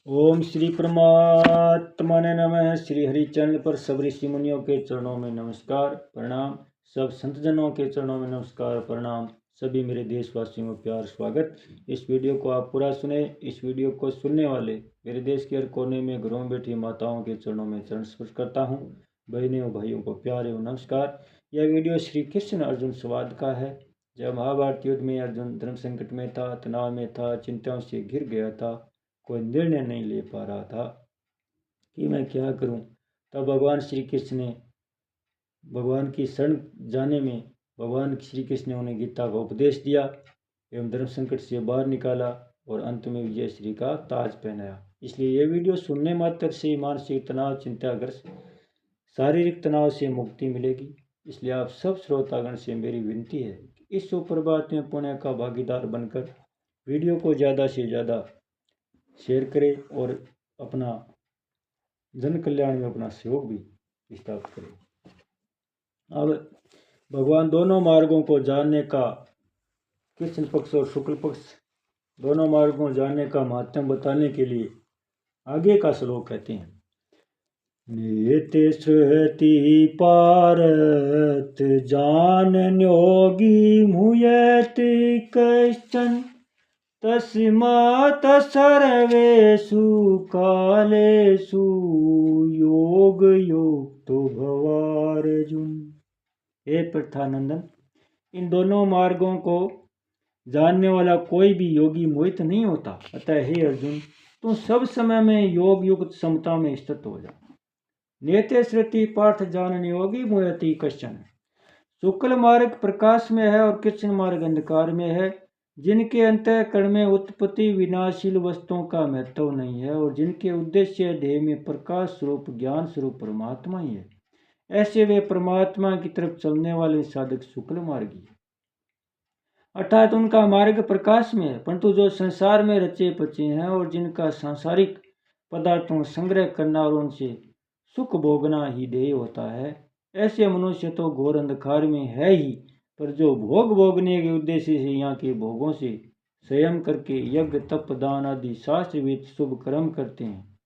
ओम श्री परमात्मा ने नमः। श्री हरि चैनल पर सब ऋषि मुनियों के चरणों में नमस्कार प्रणाम। सब संतजनों के चरणों में नमस्कार प्रणाम। सभी मेरे देशवासियों को प्यार स्वागत। इस वीडियो को आप पूरा सुने। इस वीडियो को सुनने वाले मेरे देश के हर कोने में घरों में बैठी माताओं के चरणों में चरण स्पर्श करता हूँ। बहनों और भाइयों को प्यार एवं नमस्कार। यह वीडियो श्री कृष्ण अर्जुन संवाद का है। जब महाभारत युद्ध में अर्जुन धर्म संकट में था, तनाव में था, चिंताओं से घिर गया था, कोई निर्णय नहीं ले पा रहा था कि मैं क्या करूं, तब भगवान श्री कृष्ण ने भगवान की शरण जाने में भगवान श्री कृष्ण ने उन्हें गीता का उपदेश दिया एवं धर्म संकट से बाहर निकाला और अंत में विजय श्री का ताज पहनाया। इसलिए यह वीडियो सुनने मात्र से मानसिक तनाव, चिंताग्रस्त, शारीरिक तनाव से मुक्ति मिलेगी। इसलिए आप सब श्रोतागण से मेरी विनती है कि इस सुप्रभात में पुण्य का भागीदार बनकर वीडियो को ज़्यादा से ज़्यादा शेयर करें और अपना जन कल्याण में अपना सहयोग भी स्थापित करें। अब भगवान दोनों मार्गों को जानने का, कृष्ण पक्ष और शुक्ल पक्ष दोनों मार्गों को जानने का महत्व बताने के लिए आगे का श्लोक कहते हैं। नेति श्रुति पारत जानन्योगी मुह्यति कश्चन तस्मात् सर्वेषु कालेषु योगयुक्तो भवार्जुन। हे प्रथानंदन, इन दोनों मार्गों को जानने वाला कोई भी योगी मोहित नहीं होता। अतः हे अर्जुन, तुम सब समय में योग युक्त समता में स्थित हो जा। नेते श्रुति पार्थ जानन योगी मुह्यति कश्चन। शुक्ल मार्ग प्रकाश में है और कृष्ण मार्ग अंधकार में है। जिनके अंतःकरण में उत्पत्ति विनाशील वस्तुओं का महत्व नहीं है और जिनके उद्देश्य देह में प्रकाश स्वरूप ज्ञान स्वरूप परमात्मा ही है, ऐसे वे परमात्मा की तरफ चलने वाले साधक शुक्ल मार्गी है। अर्थात उनका मार्ग प्रकाश में है, परंतु जो संसार में रचे पचे हैं और जिनका सांसारिक पदार्थों संग्रह करना और उनसे सुख भोगना ही ध्येय होता है, ऐसे मनुष्य तो घोर अंधकार में है ही, पर जो भोग भोगने के उद्देश्य से यहाँ के भोगों से संयम करके यज्ञ तप दान आदि शास्त्रविद शुभ कर्म करते हैं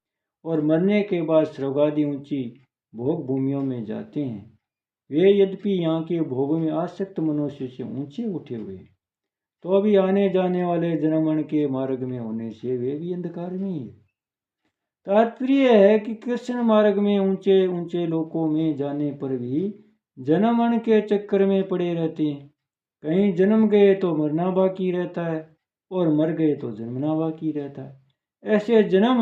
और मरने के बाद स्वर्ग आदि ऊंची भोग भूमियों में जाते हैं, वे यद्यपि यहाँ के भोगों में आसक्त मनुष्य से ऊंचे उठे हुए हैं, तो अभी आने जाने वाले जन्मरण के मार्ग में होने से वे भी अंधकार में ही है। तात्पर्य है कि कृष्ण मार्ग में ऊंचे ऊंचे लोकों में जाने पर भी जन्म के चक्कर में पड़े रहते हैं। कहीं जन्म गए तो मरना बाकी रहता है और मर गए तो जन्मना बाकी रहता है। ऐसे जन्म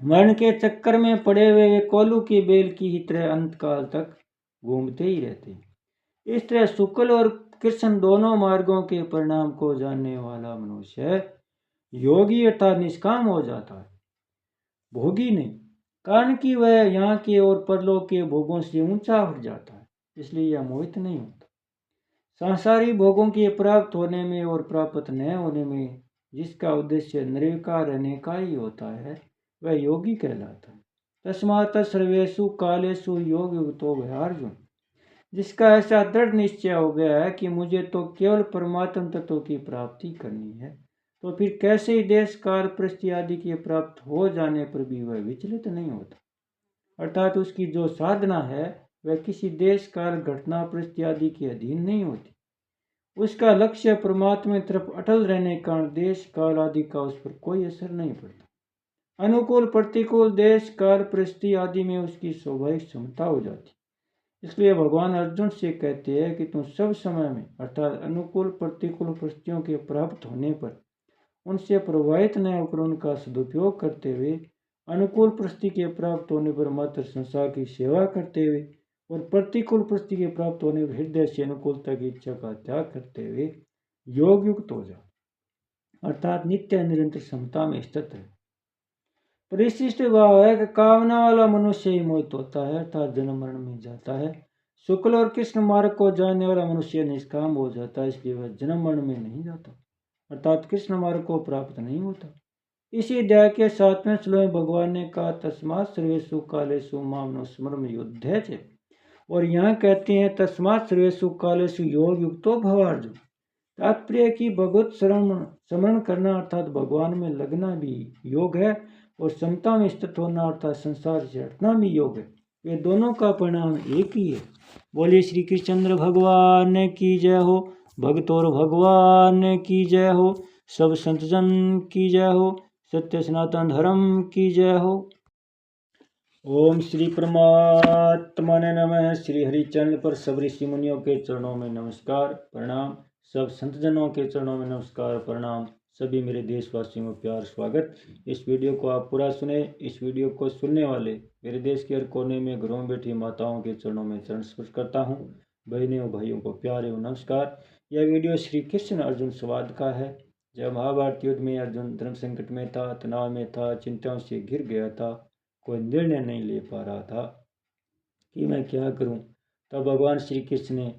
मरण के चक्कर में पड़े हुए वे कोलू की बेल की ही तरह अंत काल तक घूमते ही रहते हैं। इस तरह शुक्ल और कृष्ण दोनों मार्गों के परिणाम को जानने वाला मनुष्य योगी अर्थात निष्काम हो जाता है, भोगी नहीं। कारण कि वह यहाँ के और परलोक के भोगों से ऊंचा उठ जाता है, इसलिए यह मोहित नहीं होता। सांसारिक भोगों के प्राप्त होने में और प्राप्त न होने में जिसका उद्देश्य निर्विकार रहने का ही होता है, वह योगी कहलाता है। तस्मात् सर्वेषु कालेषु योग युक्तो भवार्जुन। जिसका ऐसा दृढ़ निश्चय हो गया है कि मुझे तो केवल परमात्म तत्व की प्राप्ति करनी है, तो फिर कैसे ही देश काल परिस्थिति आदि के प्राप्त हो जाने पर भी वह विचलित नहीं होता। अर्थात उसकी जो साधना है वह किसी देश काल घटना परिस्थिति आदि के अधीन नहीं होती। उसका लक्ष्य परमात्मा की तरफ अटल रहने के कारण देश काल आदि का उस पर कोई असर नहीं पड़ता। अनुकूल प्रतिकूल देश काल परिस्थिति आदि में उसकी स्वाभाविक क्षमता हो जाती। इसलिए भगवान अर्जुन से कहते हैं कि तुम सब समय में अर्थात अनुकूल प्रतिकूल परिस्थितियों के प्राप्त होने पर उनसे प्रभावित न होकर उनका सदुपयोग करते हुए, अनुकूल परिस्थिति के प्राप्त होने पर मात्र संसार की सेवा करते हुए और प्रतिकूल परिस्थिति के प्राप्त होने पर हृदय से अनुकूलता की इच्छा का त्याग करते हुए योग युक्त हो जाओ, अर्थात नित्य निरंतर समता में स्थित है। परिशिष्ट भाव है कि कामना वाला मनुष्य ही मोहित होता है, अर्थात जन्म मरण में जाता है। शुक्ल और कृष्ण मार्ग को जानने वाला मनुष्य निष्काम हो जाता है, इसलिए वह जन्म मरण में नहीं जाता, अर्थात कृष्ण मार्ग को प्राप्त नहीं होता। इसी अध्याय के 7वें श्लोक में भगवान ने कहा तस्मात् सर्वेषु कालेषु माम स्मरन् युध्यते, और यहाँ कहते हैं तस्मात् सर्वेषु कालेषु योग युक्तो भवार्जुन। तात्पर्य कि भगवत स्मरण करना अर्थात भगवान में लगना भी योग है और समता में स्थित होना अर्थात संसार से हटना भी योग है। ये दोनों का परिणाम एक ही है। बोलिए श्री कृष्णचंद्र भगवान की जय हो। भक्त और भगवान की जय हो। सब संतजन की जय हो। सत्य सनातन धर्म की जय हो। ओम श्री परमात्मा ने नमः। श्री हरिचरण पर सब ऋषि मुनियों के चरणों में नमस्कार प्रणाम। सब संतजनों के चरणों में नमस्कार प्रणाम। सभी मेरे देशवासियों को प्यार स्वागत। इस वीडियो को आप पूरा सुने। इस वीडियो को सुनने वाले मेरे देश के हर कोने में घरों में बैठी माताओं के चरणों में चरण स्पर्श करता हूँ। बहनों और भाइयों को प्यार एवं नमस्कार। यह वीडियो श्री कृष्ण अर्जुन संवाद का है। जब महाभारत युद्ध में अर्जुन धर्म संकट में था, तनाव में था, चिंताओं से घिर गया था, कोई निर्णय नहीं ले पा रहा था कि मैं क्या करूं, तब भगवान श्री कृष्ण ने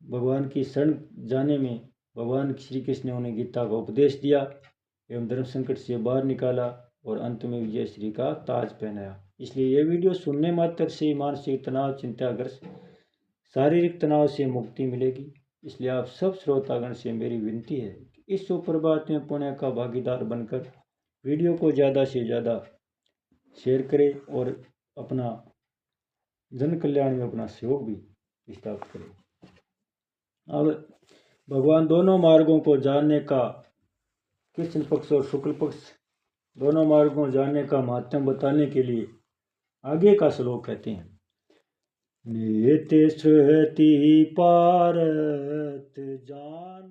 भगवान की शरण जाने में भगवान श्री कृष्ण ने उन्हें गीता का उपदेश दिया एवं धर्म संकट से बाहर निकाला और अंत में विजय श्री का ताज पहनाया। इसलिए यह वीडियो सुनने मात्र से मानसिक तनाव, चिंताग्रस्त, शारीरिक तनाव से मुक्ति मिलेगी। इसलिए आप सब श्रोतागण से मेरी विनती है कि इस सुप्रभात में पुण्य का भागीदार बनकर वीडियो को ज़्यादा से ज़्यादा शेयर करें और अपना जन कल्याण में अपना सहयोग भी स्थापित करें। अब भगवान दोनों मार्गों को जानने का, कृष्ण पक्ष और शुक्ल पक्ष दोनों मार्गों को जानने का महत्व बताने के लिए आगे का श्लोक कहते हैं। नियते श्रुति पारत जान